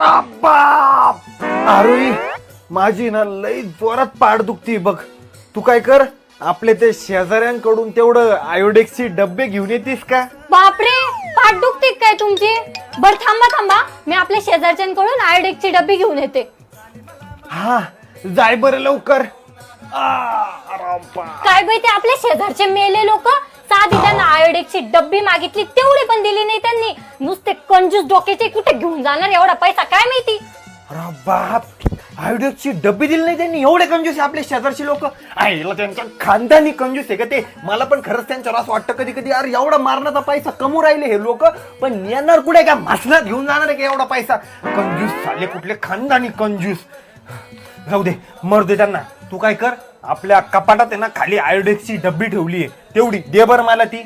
बाप अरे माझी ना लई जोरात पाठ दुखती बघ. तू काय कर, आपले ते शेजाऱ्यांकडून तेवढं आयोडेक्सची डब्बे घेऊन येतीस का? बापरे, पाठ दुखते काय तुमची? बर थांबा थांबा, मी आपल्या शेजारच्यांकडून आयोडेक्सची डब्बी घेऊन येते. हा जाय बरं लवकर. काय बाई, ते आपले शेजारचे मेले लोक, साधी त्यांना आयोडेक्सची डब्बी मागितली तेवढी पण दिली नाही त्यांनी. नुसते कंजूस डोक्याचे, कुठे घेऊन जाणार एवढा पैसा काय माहिती. अरे बाप, आयोडेक्सची डब्बी दिली नाही त्यांनी. एवढे कंजूस आहे आपले शेजारची लोक. आईला त्यांच्या खानदानी कंजूस आहे का ते? मला पण खरंच त्यांच्यावर असं वाटतं कधी कधी, अरे एवढा मारण्याचा पैसा कमवू राहिले हे लोक, पण येणार कुठे का? मासनात घेऊन जाणार आहे का एवढा पैसा? कंजूस झाले कुठले खानदानी कंजूस. जाऊ दे, मरू दे त्यांना. तू काय कर, आपल्या कपाटात आहे ना खाली आयोडेक्सची डब्बी ठेवली आहे, तेवढी दे बरं मला ती.